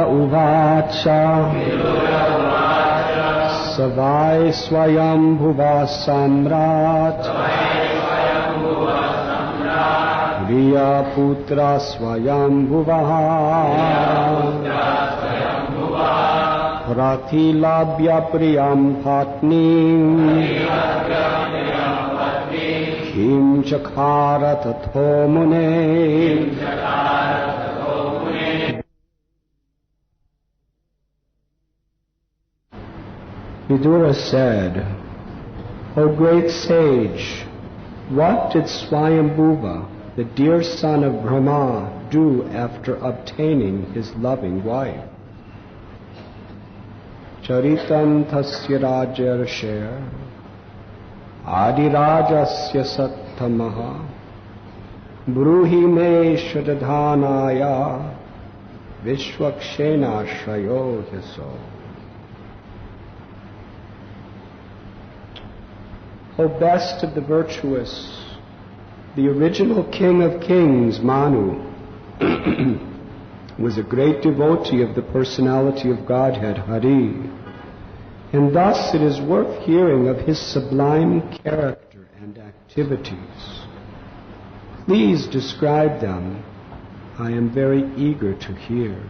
Uvacha Savai Swayambhuva Samrat Riya Putra Swayambhuva Pratilabhya Priyam Patni Kim Chakhara Tatho Mune. Vidura said, O great sage, what did Svayambhuva, the dear son of Brahma, do after obtaining his loving wife? Charitam tasya rajarshya adirajasya sattamaha bruhi me shadadhanaya vishwakshena shrayo hiso. O best of the virtuous, the original king of kings, Manu, was a great devotee of the Personality of Godhead Hari, and thus it is worth hearing of his sublime character and activities. Please describe them. I am very eager to hear.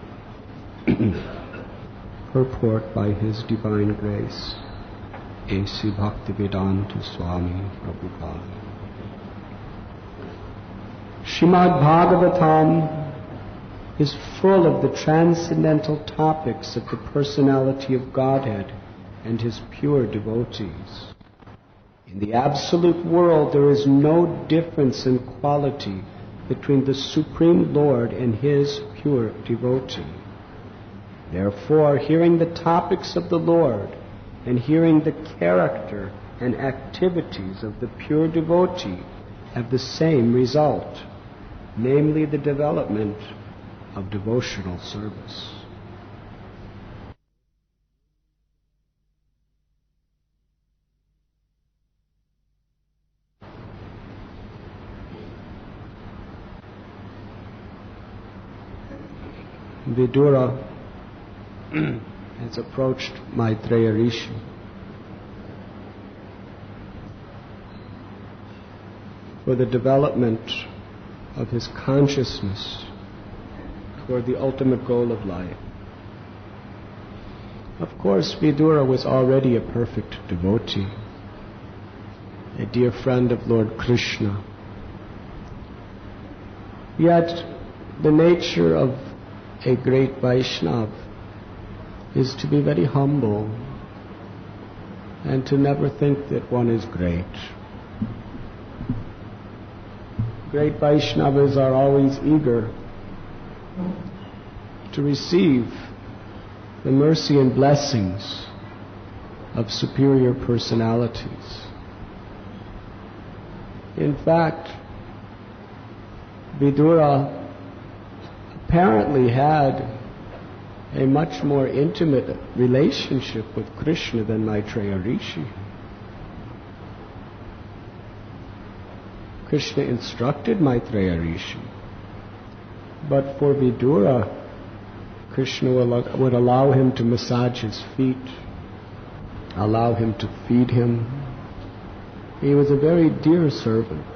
Purport by His Divine Grace. A.C. Bhaktivedanta Swami Prabhupada. Srimad-Bhagavatam is full of the transcendental topics of the Personality of Godhead and His pure devotees. In the absolute world, there is no difference in quality between the Supreme Lord and His pure devotee. Therefore, hearing the topics of the Lord and hearing the character and activities of the pure devotee have the same result, namely the development of devotional service. Vidura has approached Maitreya Rishi for the development of his consciousness toward the ultimate goal of life. Of course, Vidura was already a perfect devotee, a dear friend of Lord Krishna. Yet, the nature of a great Vaishnava is to be very humble and to never think that one is great. Great Vaishnavas are always eager to receive the mercy and blessings of superior personalities. In fact, Vidura apparently had a much more intimate relationship with Krishna than Maitreya Rishi. Krishna instructed Maitreya Rishi, but for Vidura, Krishna would allow him to massage his feet, allow him to feed him. He was a very dear servant.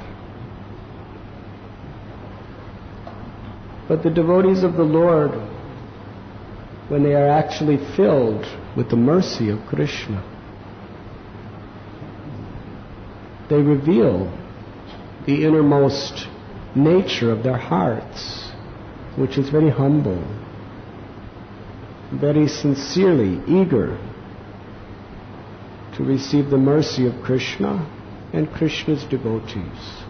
But the devotees of the Lord, when they are actually filled with the mercy of Krishna, they reveal the innermost nature of their hearts, which is very humble, very sincerely eager to receive the mercy of Krishna and Krishna's devotees.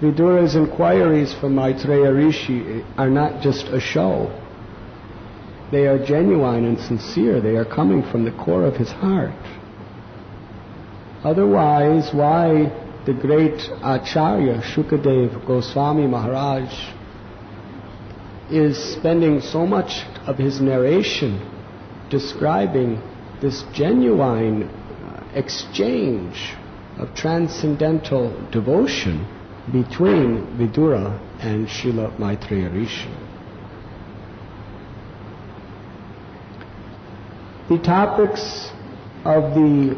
Vidura's inquiries from Maitreya Rishi are not just a show. They are genuine and sincere. They are coming from the core of his heart. Otherwise, why the great Acharya Shukadev Goswami Maharaj is spending so much of his narration describing this genuine exchange of transcendental devotion between Vidura and Srila Maitreya Rishi? The topics of the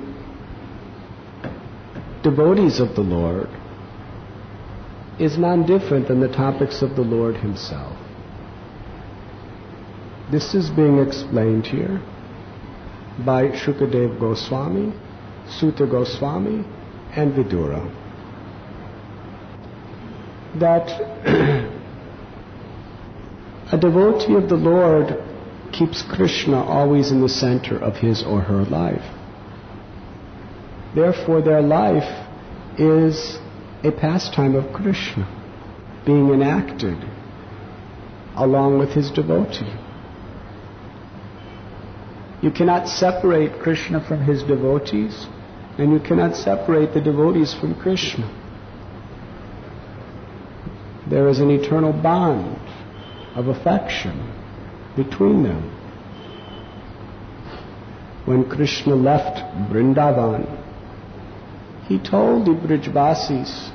devotees of the Lord is non-different than the topics of the Lord himself. This is being explained here by Shukadev Goswami, Sutta Goswami, and Vidura. That a devotee of the Lord keeps Krishna always in the center of his or her life. Therefore, their life is a pastime of Krishna, being enacted along with his devotee. You cannot separate Krishna from his devotees, and you cannot separate the devotees from Krishna. There is an eternal bond of affection between them. When Krishna left Vrindavan, he told the Brijvasis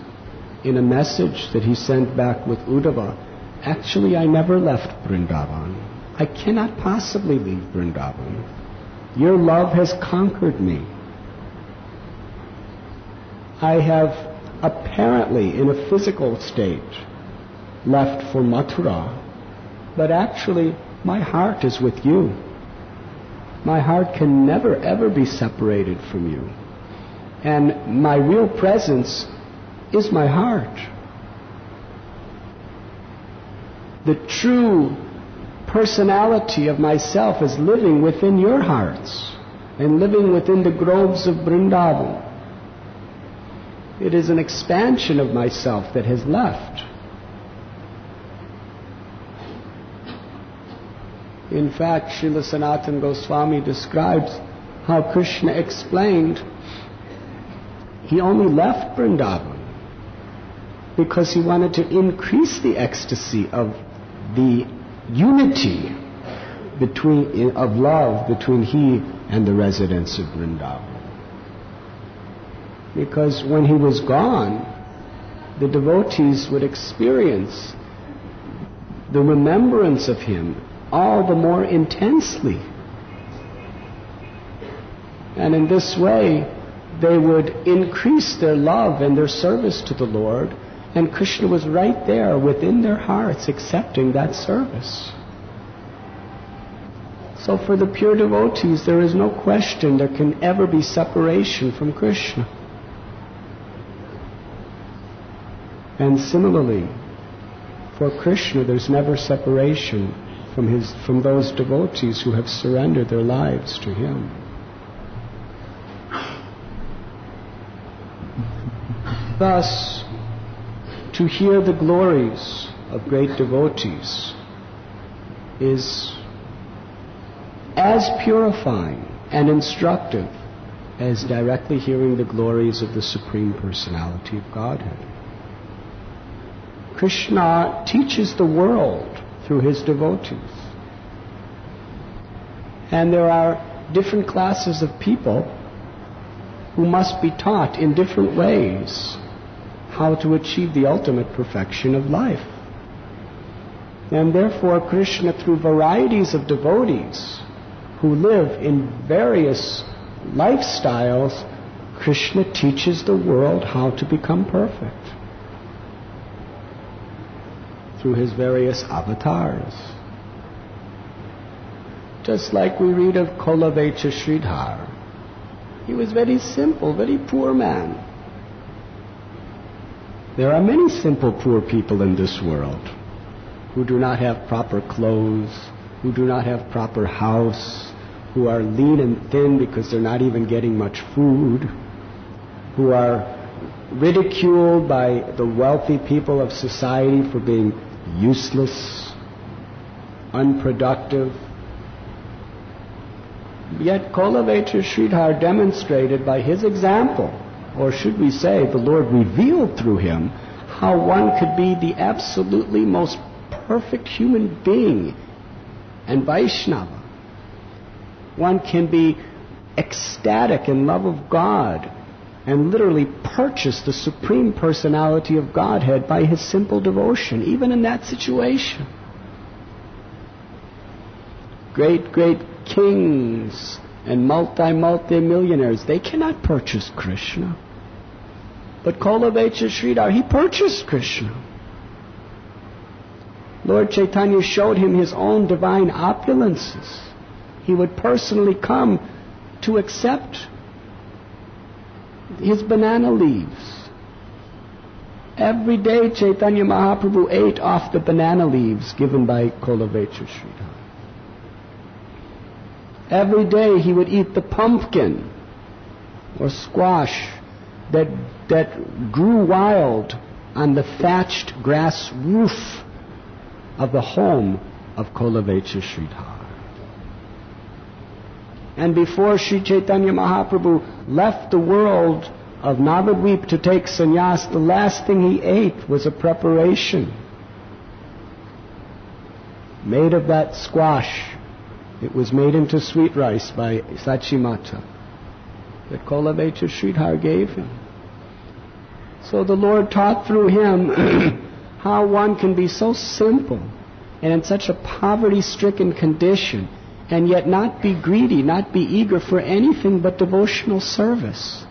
in a message that he sent back with Uddhava, actually, I never left Vrindavan. I cannot possibly leave Vrindavan. Your love has conquered me. I have apparently, in a physical state, left for Mathura, but actually, my heart is with you. My heart can never ever be separated from you. And my real presence is my heart. The true personality of myself is living within your hearts and living within the groves of Vrindavan. It is an expansion of myself that has left. In fact, Srila Sanatana Goswami describes how Krishna explained he only left Vrindavan because he wanted to increase the ecstasy of the unity of love between he and the residents of Vrindavan. Because when he was gone, the devotees would experience the remembrance of him all the more intensely. And in this way, they would increase their love and their service to the Lord, and Krishna was right there within their hearts accepting that service. So for the pure devotees, there is no question there can ever be separation from Krishna. And similarly, for Krishna, there's never separation from those devotees who have surrendered their lives to him. Thus, to hear the glories of great devotees is as purifying and instructive as directly hearing the glories of the Supreme Personality of Godhead. Krishna teaches the world through his devotees. And there are different classes of people who must be taught in different ways how to achieve the ultimate perfection of life. And therefore Krishna, through varieties of devotees who live in various lifestyles, Krishna teaches the world how to become perfect through his various avatars. Just like we read of Kolavecha Sridhar. He was very simple, very poor man. There are many simple poor people in this world who do not have proper clothes, who do not have proper house, who are lean and thin because they're not even getting much food, who are ridiculed by the wealthy people of society for being useless, unproductive. Yet Kolavecha Sridhar demonstrated by his example, or should we say the Lord revealed through him, how one could be the absolutely most perfect human being and Vaishnava. One can be ecstatic in love of God and literally purchase the Supreme Personality of Godhead by his simple devotion, even in that situation. Great kings and multi-millionaires, they cannot purchase Krishna. But Kolavecha Sridhar, he purchased Krishna. Lord Chaitanya showed him his own divine opulences. He would personally come to accept his banana leaves. Every day Chaitanya Mahaprabhu ate off the banana leaves given by Kolavecha Sridhar. Every day he would eat the pumpkin or squash that grew wild on the thatched grass roof of the home of Kolavecha Sridhar. And before Sri Chaitanya Mahaprabhu left the world of Navadvip to take sannyas, the last thing he ate was a preparation made of that squash. It was made into sweet rice by Sachimata that Kolavecha Sridhar gave him. So the Lord taught through him how one can be so simple and in such a poverty-stricken condition and yet not be greedy, not be eager for anything but devotional service,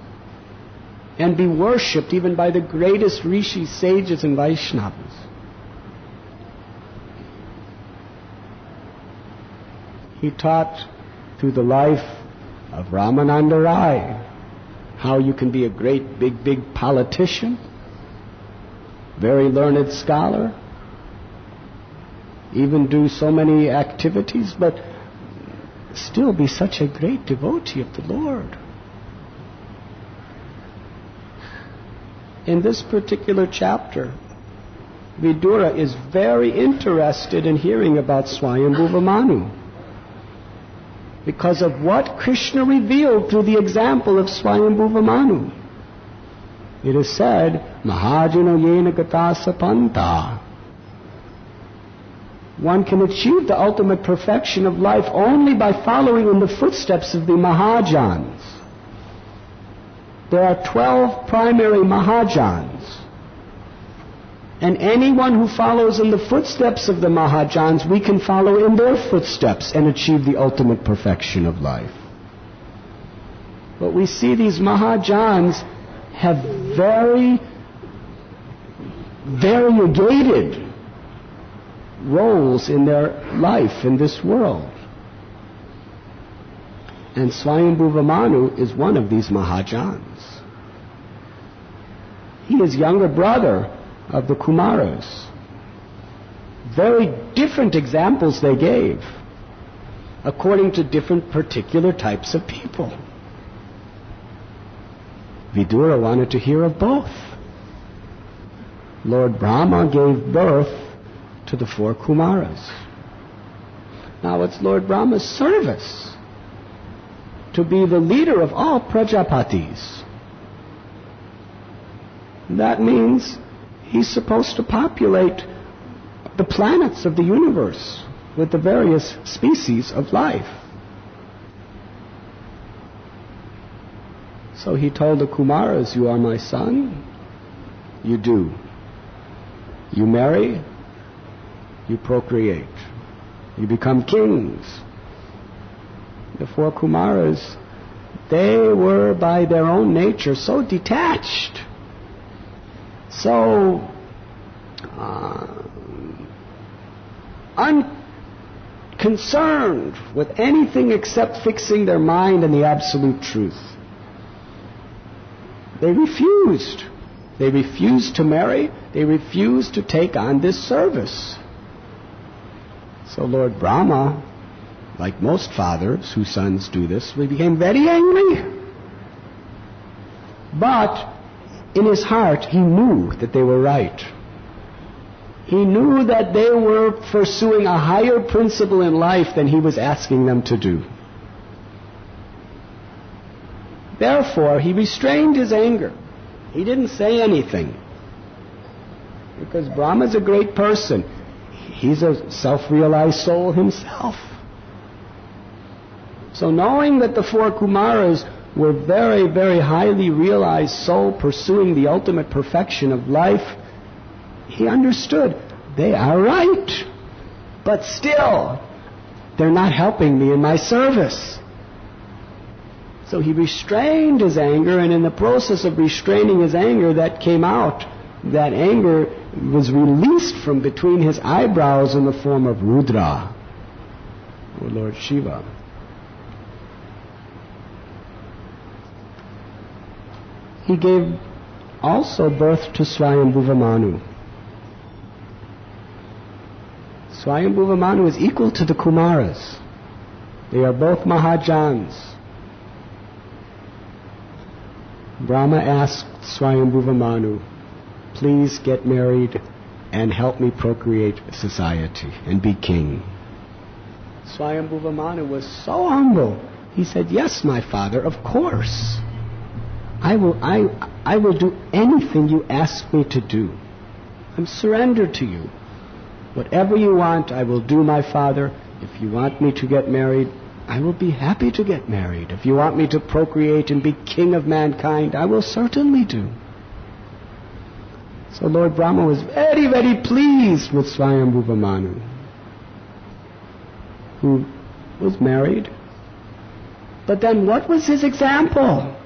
and be worshipped even by the greatest rishis, sages, and Vaishnavas. He taught through the life of Ramananda Rai how you can be a great, big politician, very learned scholar, even do so many activities, but still be such a great devotee of the Lord. In this particular chapter, Vidura is very interested in hearing about Swayambhuva Manu, because of what Krishna revealed through the example of Swayambhuva Manu. It is said, Mahajano yena gata sapanta. One can achieve the ultimate perfection of life only by following in the footsteps of the Mahajans. There are 12 primary Mahajans. And anyone who follows in the footsteps of the Mahajans, we can follow in their footsteps and achieve the ultimate perfection of life. But we see these Mahajans have very variegated roles in their life in this world. And Swayambhuva Manu is one of these Mahajans. He is younger brother of the Kumaras. Very different examples they gave, according to different particular types of people. Vidura wanted to hear of both. Lord Brahma gave birth to the 4 Kumaras. Now it's Lord Brahma's service to be the leader of all Prajapatis. That means he's supposed to populate the planets of the universe with the various species of life. So he told the Kumaras, you are my son, you do. You marry, you procreate, you become kings. The 4 Kumaras, they were by their own nature so detached, so unconcerned with anything except fixing their mind on the absolute truth. They refused. They refused to marry. They refused to take on this service. So Lord Brahma, like most fathers whose sons do this, he became very angry. But in his heart, he knew that they were right. He knew that they were pursuing a higher principle in life than he was asking them to do. Therefore, he restrained his anger. He didn't say anything. Because Brahma's a great person. He's a self-realized soul himself. So knowing that the 4 Kumaras were very, very highly realized soul pursuing the ultimate perfection of life, he understood they are right. But still, they're not helping me in my service. So he restrained his anger, and in the process of restraining his anger, that came out. That anger was released from between his eyebrows in the form of Rudra, or Lord Shiva. He gave also birth to Swayambhuva Manu. Swayambhuva Manu is equal to the Kumaras. They are both Mahajans. Brahma asked Swayambhuva Manu, please get married and help me procreate society and be king. Swayambhuva Manu was so humble. He said, yes, my father, of course. I will do anything you ask me to do. I'm surrendered to you. Whatever you want, I will do, my father. If you want me to get married, I will be happy to get married. If you want me to procreate and be king of mankind, I will certainly do. So Lord Brahma was very, very pleased with Swayambhuva Manu, who was married. But then what was his example?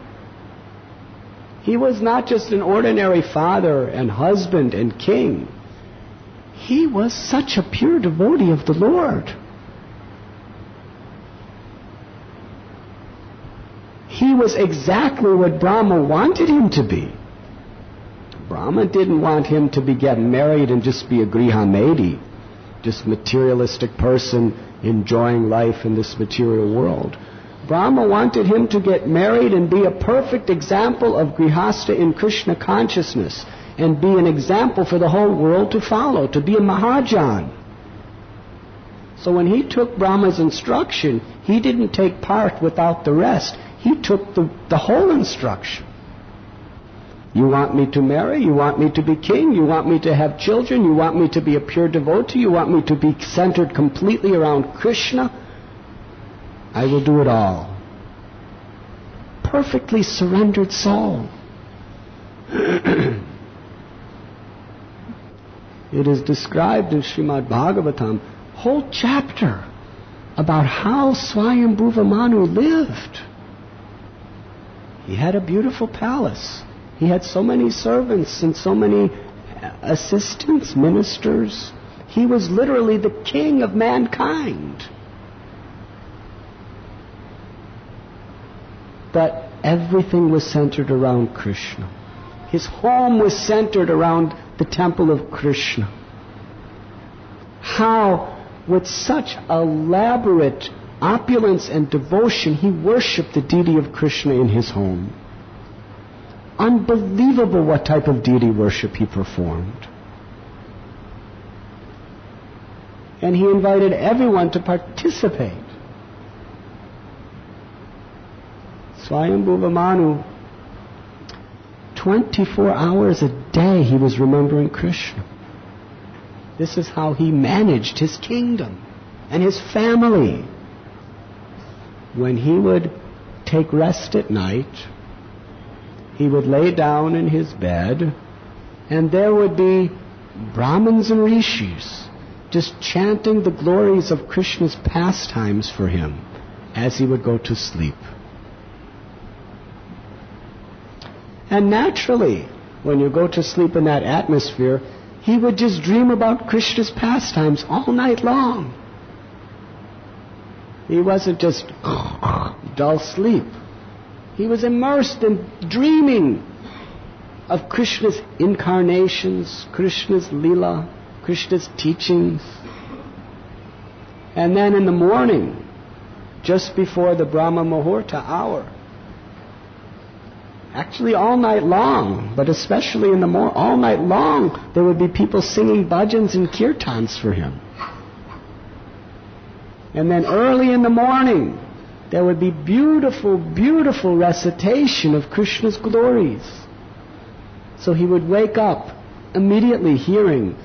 He was not just an ordinary father and husband and king. He was such a pure devotee of the Lord. He was exactly what Brahma wanted him to be. Brahma didn't want him to be getting married and just be a grihamedi, just materialistic person enjoying life in this material world. Brahma wanted him to get married and be a perfect example of grihastha in Krishna consciousness and be an example for the whole world to follow, to be a Mahajan. So when he took Brahma's instruction, he didn't take part without the rest. He took the whole instruction. You want me to marry? You want me to be king? You want me to have children? You want me to be a pure devotee? You want me to be centered completely around Krishna? I will do it all. Perfectly surrendered soul. It is described in Srimad-Bhagavatam, whole chapter about how Swayambhuva Manu lived. He had a beautiful palace. He had so many servants and so many assistants, ministers. He was literally the king of mankind. But everything was centered around Krishna. His home was centered around the temple of Krishna. How, with such elaborate opulence and devotion, he worshipped the deity of Krishna in his home. Unbelievable what type of deity worship he performed. And he invited everyone to participate. Swayambhuva Manu, 24 hours a day he was remembering Krishna. This is how he managed his kingdom and his family. When he would take rest at night, he would lay down in his bed, and there would be Brahmins and Rishis just chanting the glories of Krishna's pastimes for him as he would go to sleep. And naturally, when you go to sleep in that atmosphere, he would just dream about Krishna's pastimes all night long. He wasn't just dull sleep. He was immersed in dreaming of Krishna's incarnations, Krishna's lila, Krishna's teachings. And then in the morning, just before the Brahma Muhurta hour, actually all night long, but especially in the morning, all night long, there would be people singing bhajans and kirtans for him. And then early in the morning, there would be beautiful, beautiful recitation of Krishna's glories. So he would wake up immediately hearing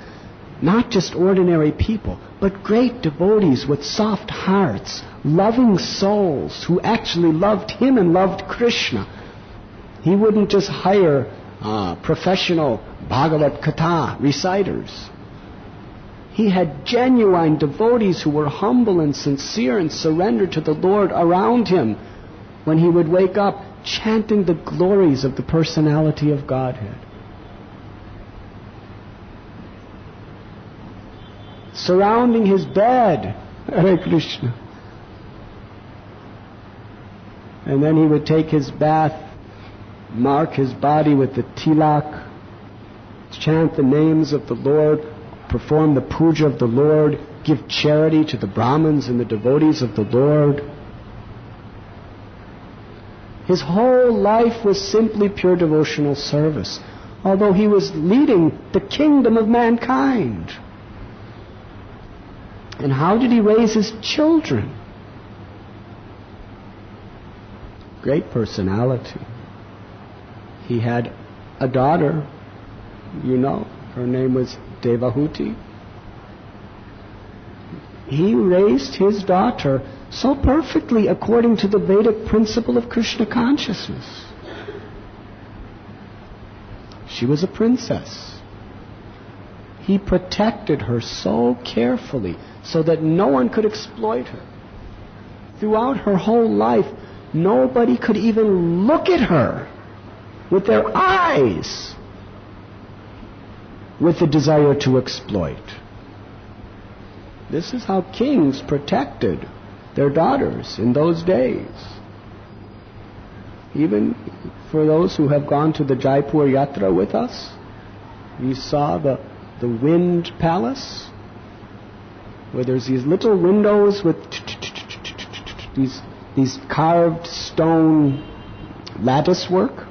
not just ordinary people, but great devotees with soft hearts, loving souls who actually loved him and loved Krishna. He wouldn't just hire professional Bhagavad Gita reciters. He had genuine devotees who were humble and sincere and surrendered to the Lord around him when he would wake up chanting the glories of the personality of Godhead. Surrounding his bed, Hare Krishna. And then he would take his bath, mark his body with the tilak, chant the names of the Lord, perform the puja of the Lord, give charity to the Brahmins and the devotees of the Lord. His whole life was simply pure devotional service, although he was leading the kingdom of mankind. And how did he raise his children? Great personality. He had a daughter, you know, her name was Devahuti. He raised his daughter so perfectly according to the Vedic principle of Krishna consciousness. She was a princess. He protected her so carefully so that no one could exploit her. Throughout her whole life, nobody could even look at her with their eyes with the desire to exploit. This is how kings protected their daughters in those days. Even for those who have gone to the Jaipur Yatra with us, we saw the wind palace, where there's these little windows with these carved stone lattice work,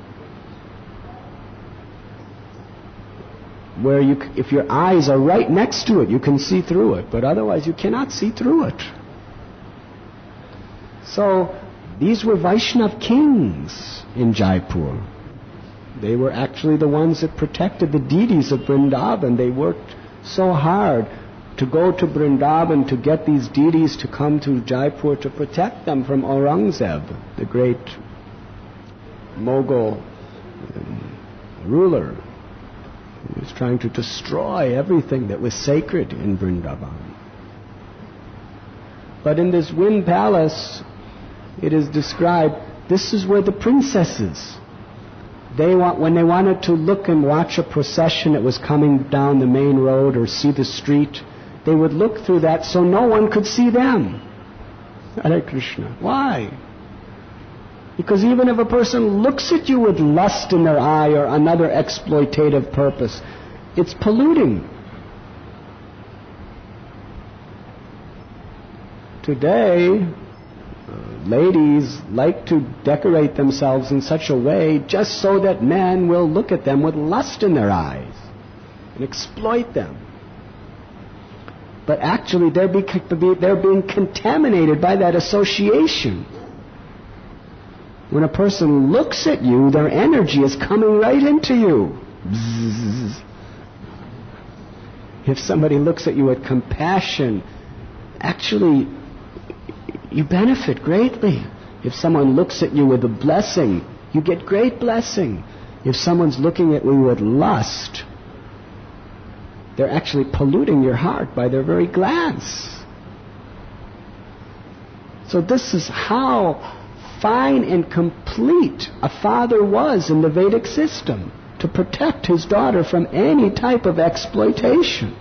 where if your eyes are right next to it, you can see through it, but otherwise you cannot see through it. So these were Vaishnav kings in Jaipur. They were actually the ones that protected the deities of Vrindavan. They worked so hard to go to Vrindavan to get these deities to come to Jaipur to protect them from Aurangzeb, the great Mughal ruler, who was trying to destroy everything that was sacred in Vrindavan. But in this wind palace, it is described, this is where the princesses, when they wanted to look and watch a procession that was coming down the main road or see the street, they would look through that so no one could see them. Hare Krishna. Why? Because even if a person looks at you with lust in their eye or another exploitative purpose, it's polluting. Today, ladies like to decorate themselves in such a way just so that men will look at them with lust in their eyes and exploit them. But actually they're being contaminated by that association. When a person looks at you, their energy is coming right into you. Bzzz. If somebody looks at you with compassion, actually you benefit greatly. If someone looks at you with a blessing, you get great blessing. If someone's looking at you with lust, they're actually polluting your heart by their very glance. So this is how fine and complete a father was in the Vedic system, to protect his daughter from any type of exploitation.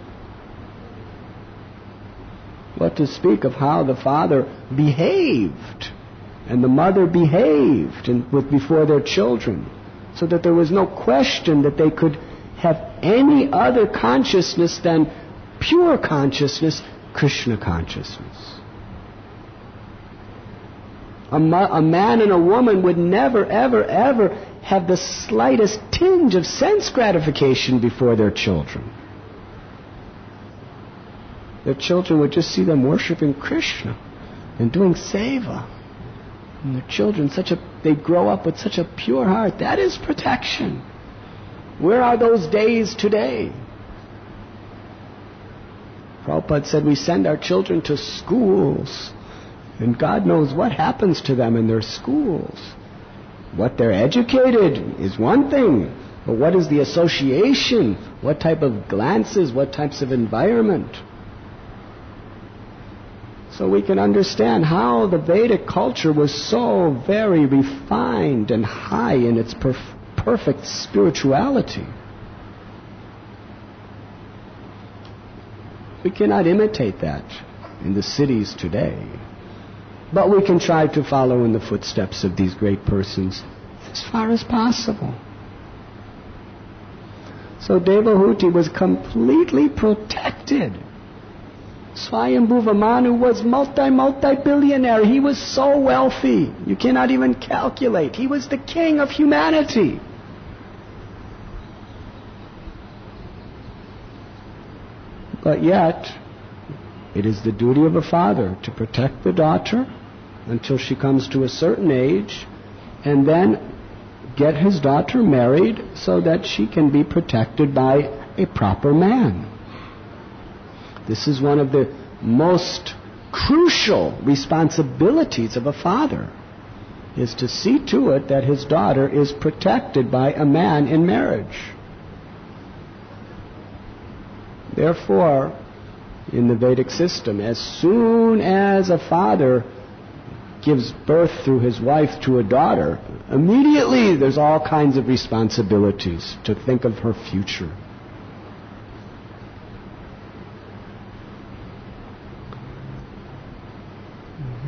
What to speak of how the father behaved and the mother behaved before their children, so that there was no question that they could have any other consciousness than pure consciousness, Krishna consciousness. A man and a woman would never, ever, ever have the slightest tinge of sense gratification before their children. Their children would just see them worshiping Krishna and doing seva. And their children, they grow up with such a pure heart. That is protection. Where are those days today? Prabhupada said we send our children to schools, and God knows what happens to them in their schools. What they're educated is one thing, but what is the association? What type of glances? What types of environment? So we can understand how the Vedic culture was so very refined and high in its perfect spirituality. We cannot imitate that in the cities today. But we can try to follow in the footsteps of these great persons as far as possible. So Devahuti was completely protected. Swayambhuva Manu was multi-billionaire. He was so wealthy. You cannot even calculate. He was the king of humanity. But yet, it is the duty of a father to protect the daughter until she comes to a certain age, and then get his daughter married so that she can be protected by a proper man. This is one of the most crucial responsibilities of a father, is to see to it that his daughter is protected by a man in marriage. Therefore, in the Vedic system, as soon as a father gives birth through his wife to a daughter, immediately there's all kinds of responsibilities to think of her future.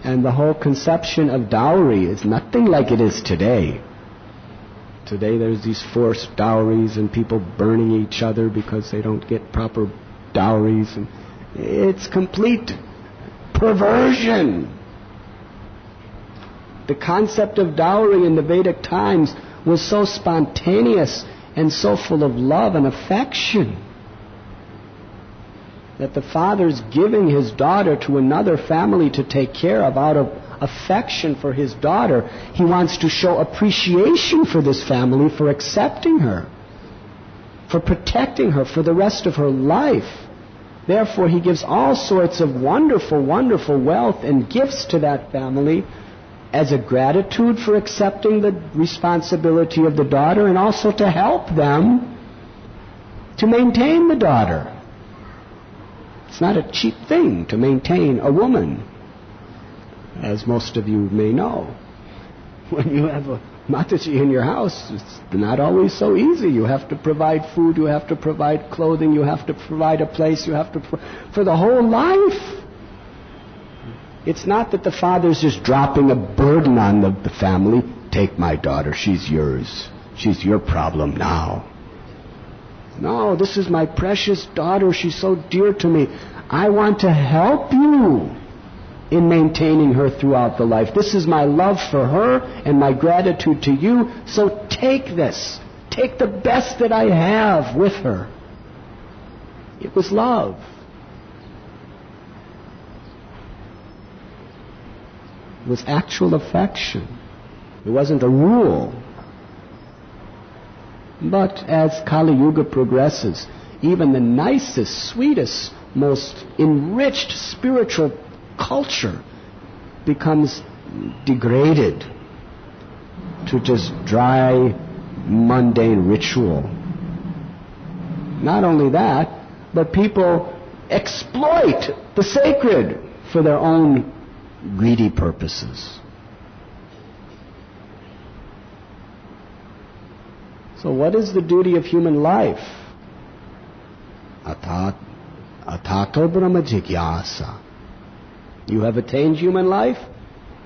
And the whole conception of dowry is nothing like it is today. Today there's these forced dowries and people burning each other because they don't get proper dowries. And it's complete perversion. The concept of dowry in the Vedic times was so spontaneous and so full of love and affection that the father's giving his daughter to another family to take care of out of affection for his daughter. He wants to show appreciation for this family, for accepting her, for protecting her for the rest of her life. Therefore, he gives all sorts of wonderful, wonderful wealth and gifts to that family as a gratitude for accepting the responsibility of the daughter, and also to help them to maintain the daughter. It's not a cheap thing to maintain a woman, as most of you may know. When you have a Mataji in your house, it's not always so easy. You have to provide food, you have to provide clothing, you have to provide a place, you have to for the whole life. It's not that the father's just dropping a burden on the family. Take my daughter, she's yours. She's your problem now. No, this is my precious daughter. She's so dear to me. I want to help you in maintaining her throughout the life. This is my love for her and my gratitude to you. So take this. Take the best that I have with her. It was love. It was actual affection. It wasn't a rule. But as Kali Yuga progresses, even the nicest, sweetest, most enriched spiritual culture becomes degraded to just dry, mundane ritual. Not only that, but people exploit the sacred for their own greedy purposes. So what is the duty of human life? Atato Brahma Jigyasa. You have attained human life?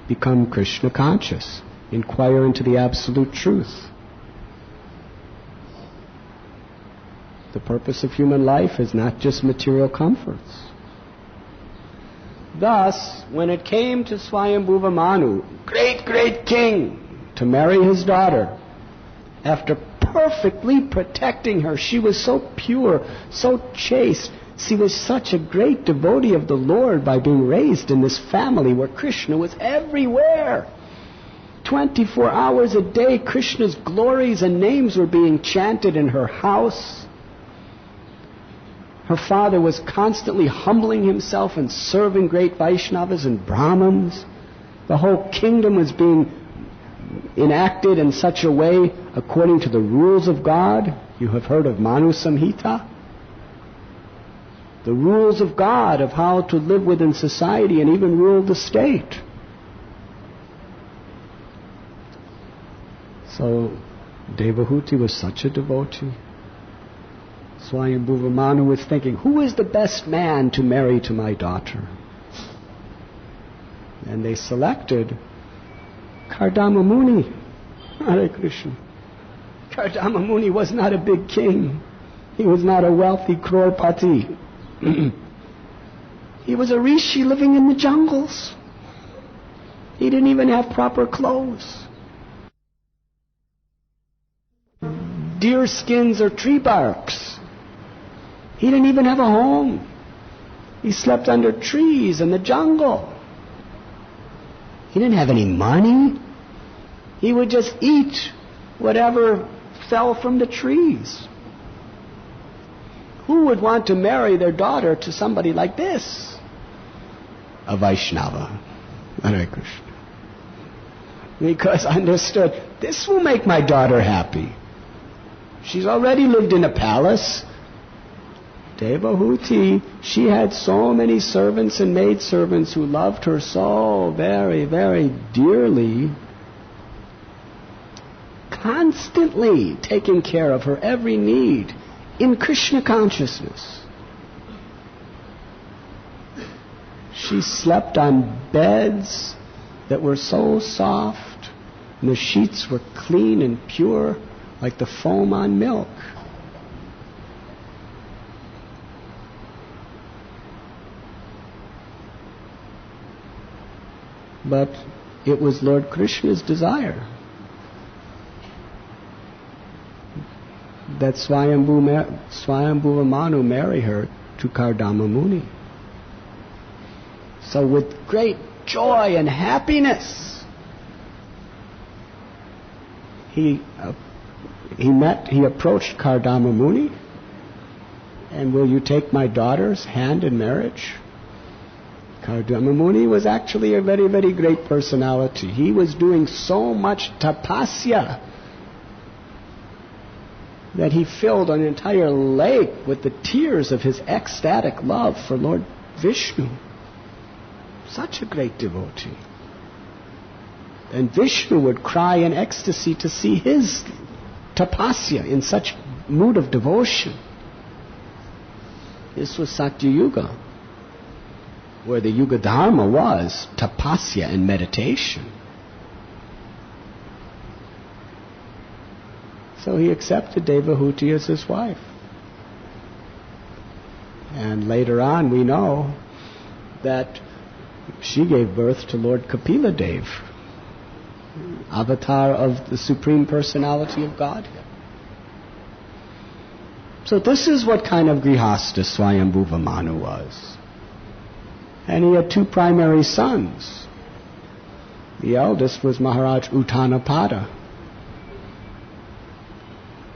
Become Krishna conscious. Inquire into the absolute truth. The purpose of human life is not just material comforts. Thus, when it came to Swayambhuva Manu, great king, to marry his daughter, after perfectly protecting her, she was so pure, so chaste. She was such a great devotee of the Lord by being raised in this family where Krishna was everywhere. 24 hours a day, Krishna's glories and names were being chanted in her house. Her father was constantly humbling himself and serving great Vaishnavas and Brahmins. The whole kingdom was being enacted in such a way according to the rules of God. You have heard of Manu Samhita. the rules of God, of how to live within society and even rule the state. So Devahuti was such a devotee. Swayambhuva Manu was thinking, who is the best man to marry to my daughter? And they selected Kardama Muni. Hare Krishna. Kardama Muni was not a big king. He was not a wealthy crorepati. He was a rishi living in the jungles. He didn't even have proper clothes. Deer skins or tree barks. He didn't even have a home. He slept under trees in the jungle. He didn't have any money. He would just eat whatever fell from the trees. Who would want to marry their daughter to somebody like this? A Vaishnava. Hare Krishna. Because understood, this will make my daughter happy. She's already lived in a palace. Devahuti, she had so many servants and maidservants who loved her so very, very dearly, constantly taking care of her every need in Krishna consciousness. She slept on beds that were so soft, and the sheets were clean and pure, like the foam on milk. But it was Lord Krishna's desire that Swayambhuva Manu marry her to Kardama Muni. So with great joy and happiness, he approached Kardama Muni, and will you take my daughter's hand in marriage? Kardama Muni was actually a very, very great personality. He was doing so much tapasya that he filled an entire lake with the tears of his ecstatic love for Lord Vishnu. Such a great devotee. And Vishnu would cry in ecstasy to see his tapasya in such mood of devotion. This was Satya Yuga, where the Yuga Dharma was tapasya and meditation. So he accepted Devahuti as his wife. And later on we know that she gave birth to Lord Kapila Dev, avatar of the Supreme Personality of Godhead. So this is what kind of grihasta Swayambhuva Manu was. And he had two primary sons. The eldest was Maharaj Uttanapada.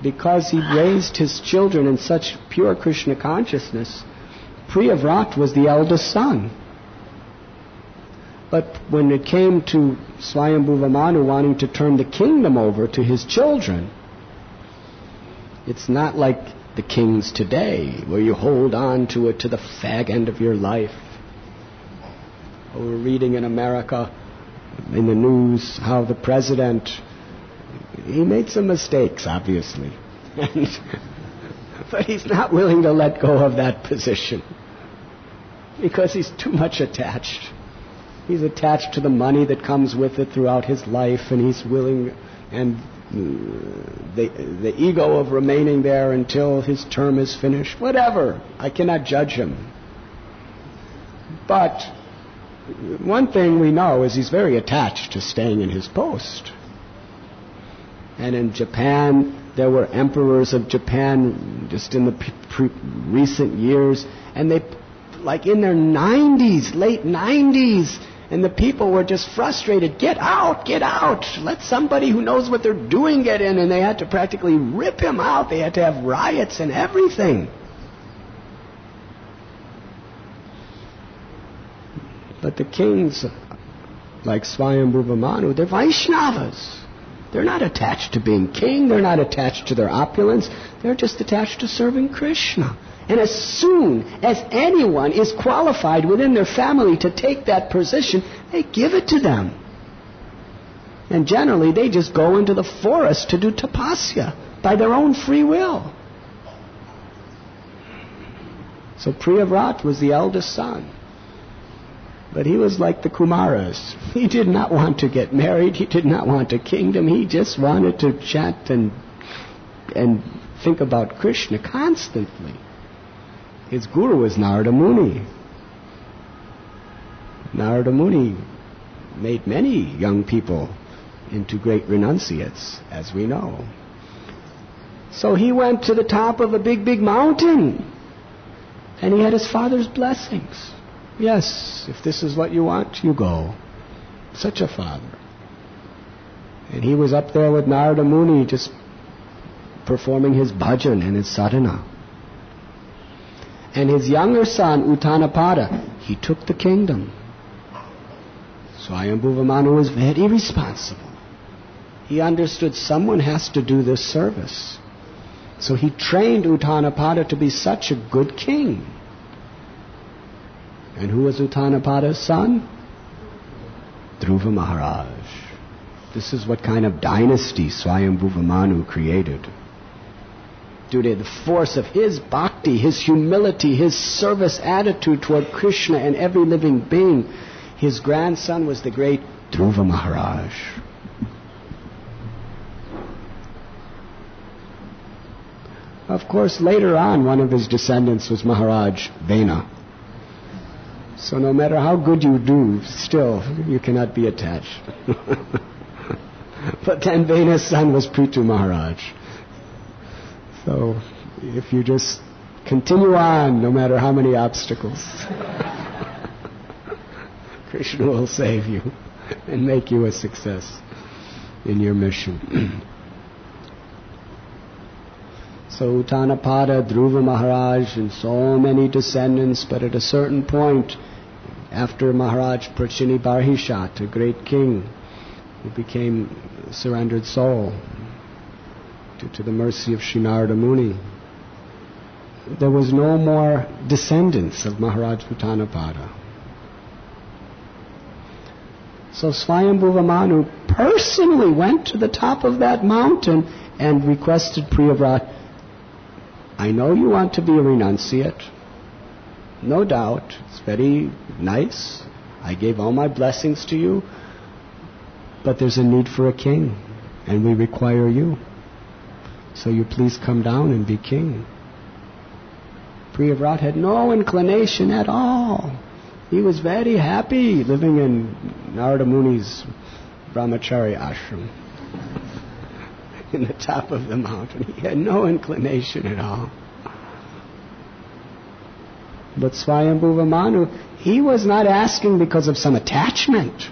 Because he raised his children in such pure Krishna consciousness, Priyavrat was the eldest son. But when it came to Swayambhuva Manu wanting to turn the kingdom over to his children, it's not like the kings today, where you hold on to it to the fag end of your life. We're reading in America, in the news, how the president, he made some mistakes, obviously. But he's not willing to let go of that position because he's too much attached. He's attached to the money that comes with it throughout his life, and he's willing, and the ego of remaining there until his term is finished. Whatever. I cannot judge him. But one thing we know is he's very attached to staying in his post. And in Japan, there were emperors of Japan just in the recent years, and they, like in their 90s, late 90s, and the people were just frustrated. Get out, get out. Let somebody who knows what they're doing get in. And they had to practically rip him out. They had to have riots and everything. But the kings, like Swayambhuva Manu, they're Vaishnavas. They're not attached to being king. They're not attached to their opulence. They're just attached to serving Krishna. And as soon as anyone is qualified within their family to take that position, they give it to them. And generally, they just go into the forest to do tapasya by their own free will. So Priyavrat was the eldest son. But he was like the Kumaras. He did not want to get married. He did not want a kingdom. He just wanted to chant and think about Krishna constantly. His guru was Narada Muni. Narada Muni made many young people into great renunciates, as we know. So he went to the top of a big, big mountain. And he had his father's blessings. Yes, if this is what you want, you go. Such a father. And he was up there with Narada Muni just performing his bhajan and his sadhana. And his younger son, Uttanapada, he took the kingdom. Swayambhuva Manu was very responsible. He understood someone has to do this service. So he trained Uttanapada to be such a good king. And who was Uttanapada's son? Dhruva Maharaj. This is what kind of dynasty Swayambhuva Manu created. Due to the force of his bhakti, his humility, his service attitude toward Krishna and every living being, his grandson was the great Dhruva Maharaj. Of course, later on, one of his descendants was Maharaj Vena. So no matter how good you do, still, you cannot be attached. But then Vena's son was Prithu Maharaj. So if you just continue on, no matter how many obstacles, Krishna will save you and make you a success in your mission. So Uttanapada, Dhruva Maharaj, and so many descendants, but at a certain point, after Maharaj Prachini Barhishat, a great king, who became a surrendered soul due to the mercy of Sri Narada Muni, there was no more descendants of Maharaj Uttanapada. So Swayambhuva Manu personally went to the top of that mountain and requested Priyavrat, I know you want to be a renunciate. No doubt. It's very nice. I gave all my blessings to you. But there's a need for a king. And we require you. So you please come down and be king. Priyavrat had no inclination at all. He was very happy living in Narada Muni's brahmachari ashram. In the top of the mountain. He had no inclination at all. But Swayambhuva Manu, he was not asking because of some attachment.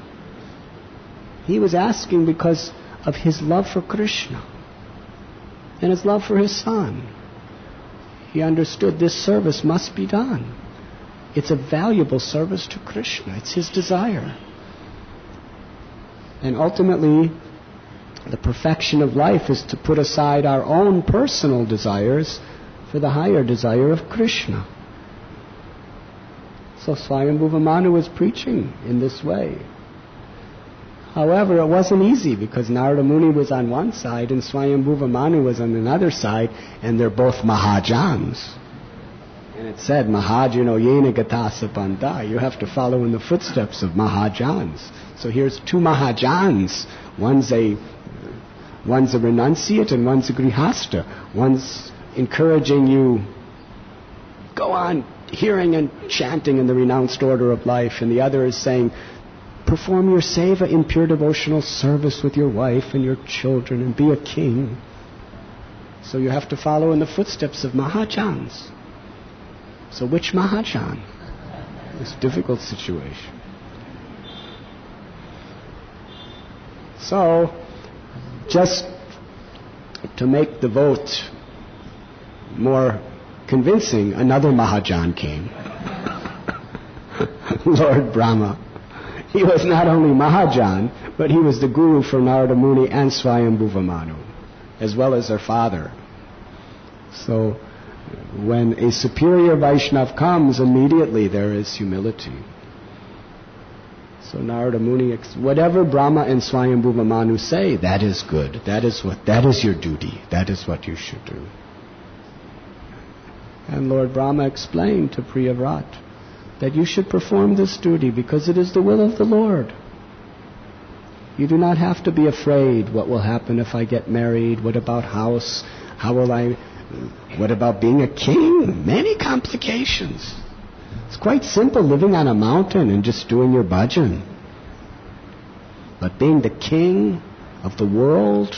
He was asking because of his love for Krishna and his love for his son. He understood this service must be done. It's a valuable service to Krishna. It's his desire. And ultimately, the perfection of life is to put aside our own personal desires for the higher desire of Krishna. So Swayambhuva Manu was preaching in this way. However, it wasn't easy because Narada Muni was on one side and Swayambhuva Manu was on another side, and they're both Mahajans. And it said, Mahajano yena gatasa panta. You have to follow in the footsteps of Mahajans. So here's two Mahajans. One's a renunciate and one's a grihasta. One's encouraging you, go on hearing and chanting in the renounced order of life, and the other is saying, perform your seva in pure devotional service with your wife and your children and be a king. So you have to follow in the footsteps of Mahajans. So which Mahajan? This difficult situation. So, just to make the vote more convincing, another Mahajan came. Lord Brahma. He was not only Mahajan, but he was the guru for Narada Muni and Swayambhuva Manu, as well as their father. So when a superior Vaishnav comes, immediately there is humility. So Narada Muni, whatever Brahma and Svayambhuva Manu say, that is good. That is your duty. That is what you should do. And Lord Brahma explained to Priyavrat that you should perform this duty because it is the will of the Lord. You do not have to be afraid. What will happen if I get married? What about house? What about being a king? Many complications. It's quite simple living on a mountain and just doing your bhajan. But being the king of the world,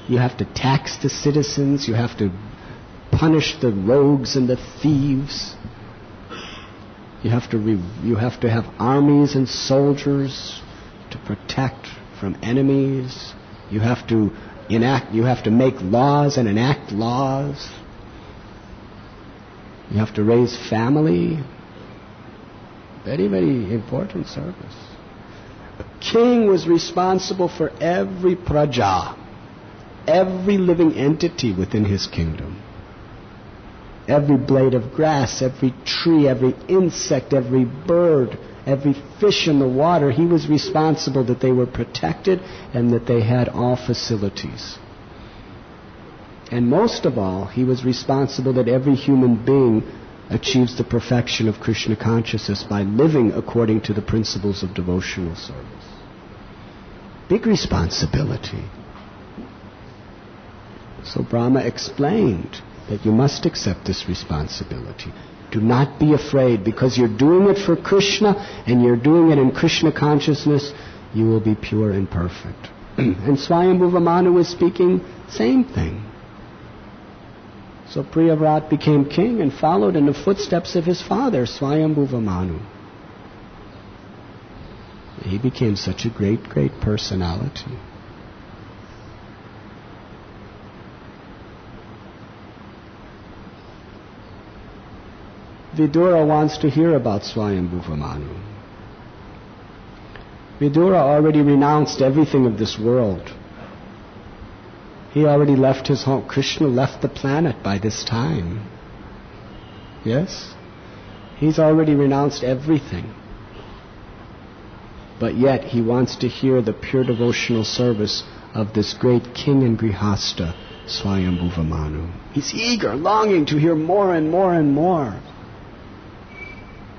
you have to tax the citizens, you have to punish the rogues and the thieves. You have to have armies and soldiers to protect from enemies. You have to make laws and enact laws. You have to raise family. Very, very important service. The king was responsible for every praja, every living entity within his kingdom. Every blade of grass, every tree, every insect, every bird, every fish in the water, he was responsible that they were protected and that they had all facilities. And most of all, he was responsible that every human being achieves the perfection of Krishna consciousness by living according to the principles of devotional service. Big responsibility. So Brahma explained that you must accept this responsibility. Do not be afraid, because you're doing it for Krishna and you're doing it in Krishna consciousness, you will be pure and perfect. And Swayambhuva Manu was speaking same thing. So Priyavrat became king and followed in the footsteps of his father, Swayambhuva Manu. He became such a great, great personality. Vidura wants to hear about Swayambhuva Manu. Vidura already renounced everything of this world. He already left his home. Krishna left the planet by this time. Yes? He's already renounced everything. But yet he wants to hear the pure devotional service of this great king and grihasta, Swayambhuva Manu. He's eager, longing to hear more and more and more.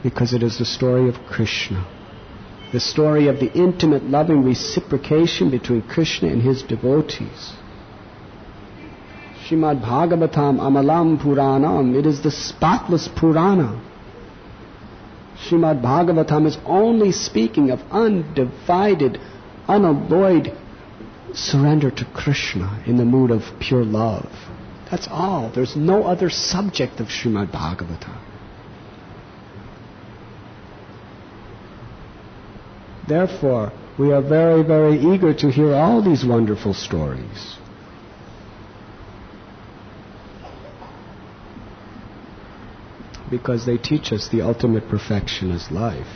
Because it is the story of Krishna. The story of the intimate, loving reciprocation between Krishna and his devotees. Srimad-Bhagavatam Amalam Puranam. It is the spotless Purana. Srimad-Bhagavatam is only speaking of undivided, unalloyed surrender to Krishna in the mood of pure love. That's all. There's no other subject of Srimad-Bhagavatam. Therefore, we are very, very eager to hear all these wonderful stories. Because they teach us the ultimate perfection is life.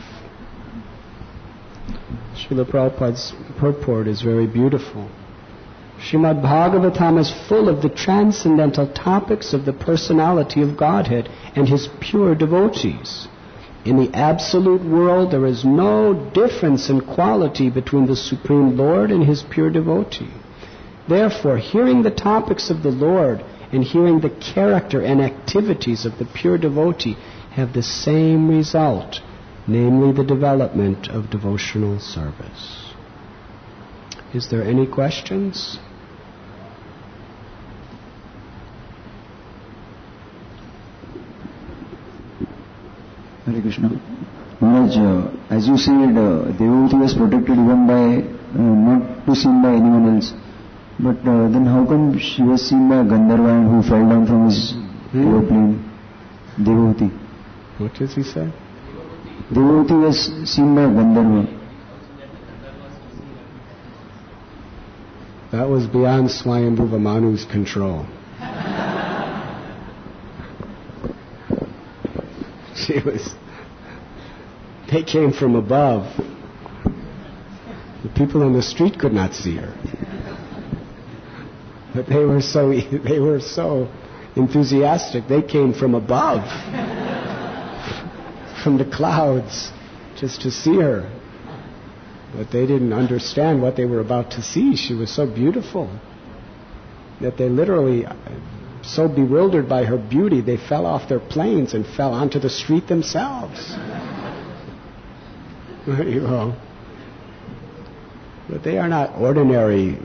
Srila Prabhupada's purport is very beautiful. Srimad-Bhagavatam is full of the transcendental topics of the personality of Godhead and his pure devotees. In the absolute world, there is no difference in quality between the Supreme Lord and his pure devotee. Therefore, hearing the topics of the Lord and hearing the character and activities of the pure devotee have the same result, namely the development of devotional service. Is there any questions? Hare Krishna. Maharaj, as you said, devotee was protected even by not to seen by anyone else. But then how come she was seen by a Gandharva who fell down from his aeroplane? Devotee. What does he say? Devotee was seen by a Gandharva. That was beyond Swayambhuva Manu's control. They came from above. The people on the street could not see her. But they were so enthusiastic. They came from above, from the clouds, just to see her. But they didn't understand what they were about to see. She was so beautiful that they literally, so bewildered by her beauty, they fell off their planes and fell onto the street themselves. Very well. But they are not ordinary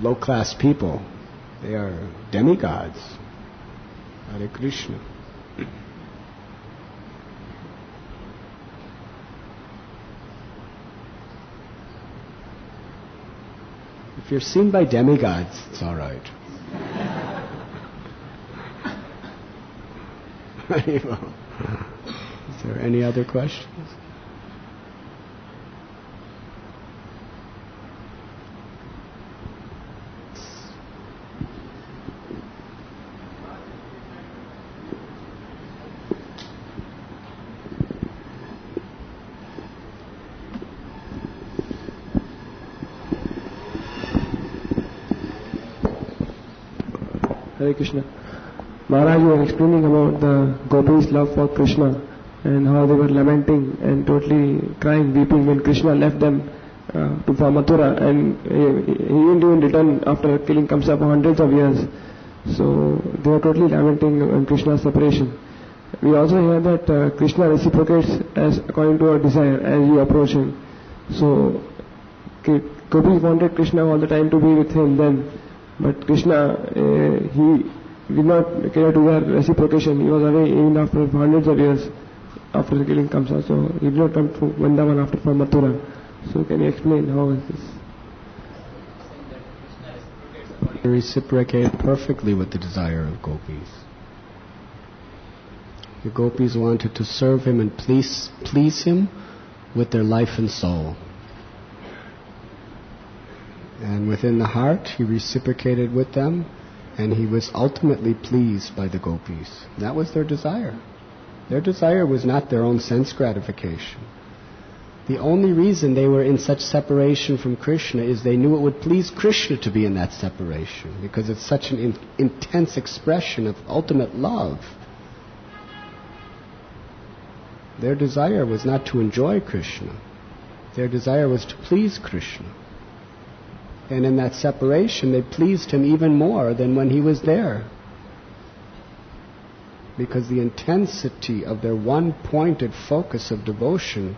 low-class people. They are demigods. Hare Krishna. If you're seen by demigods, it's all right. Is there any other questions? Hare Krishna. Maharaj, you were explaining about the gopis' love for Krishna and how they were lamenting and totally crying, weeping when Krishna left them for Mathura, and he didn't even return after killing Kamsa for hundreds of years. So they were totally lamenting on Krishna's separation. We also hear that Krishna reciprocates as according to our desire as you approach him. So gopis wanted Krishna all the time to be with him then. But Krishna, he did not care to their reciprocation. He was away even after hundreds of years after the killing Kamsa. So he did not come to Vrindavan after from Mathura. So can you explain how is this? He reciprocated perfectly with the desire of gopis. The gopis wanted to serve him and please him with their life and soul. And within the heart, he reciprocated with them, and he was ultimately pleased by the gopis. That was their desire. Their desire was not their own sense gratification. The only reason they were in such separation from Krishna is they knew it would please Krishna to be in that separation, because it's such an intense expression of ultimate love. Their desire was not to enjoy Krishna. Their desire was to please Krishna. And in that separation, they pleased him even more than when he was there. Because the intensity of their one-pointed focus of devotion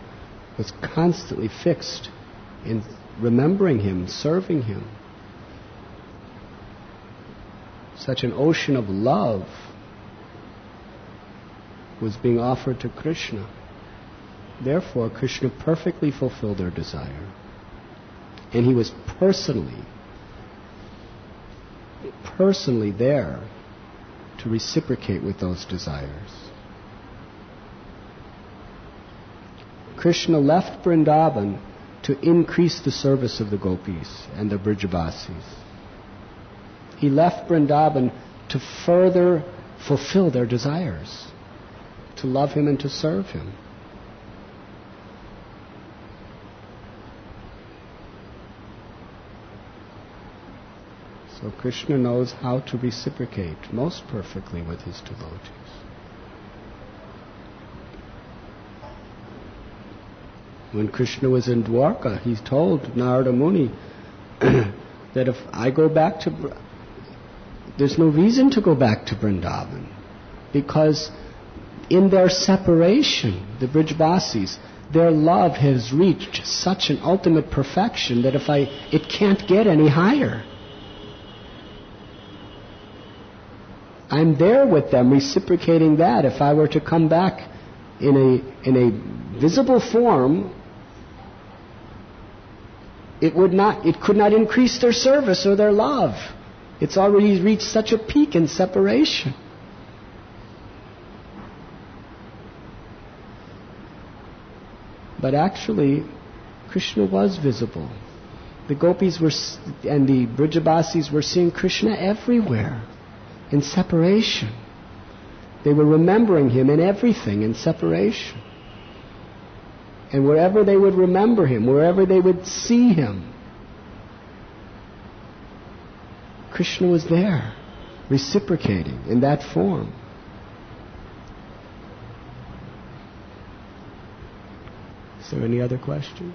was constantly fixed in remembering him, serving him. Such an ocean of love was being offered to Krishna. Therefore, Krishna perfectly fulfilled their desire. And he was personally there to reciprocate with those desires. Krishna left Vrindavan to increase the service of the gopis and the Brijabasis. He left Vrindavan to further fulfill their desires, to love him and to serve him. So Krishna knows how to reciprocate most perfectly with his devotees. When Krishna was in Dwarka, he told Narada Muni that if I go back to... There's no reason to go back to Vrindavan, because in their separation, the Brijbasis, their love has reached such an ultimate perfection that it can't get any higher. I'm there with them, reciprocating that. If I were to come back in a visible form, it could not increase their service or their love. It's already reached such a peak in separation. But actually, Krishna was visible. The gopis and the Brijabasis were seeing Krishna everywhere, in separation. They were remembering him in everything, in separation. And wherever they would remember him, wherever they would see him, Krishna was there, reciprocating in that form. Is there any other questions?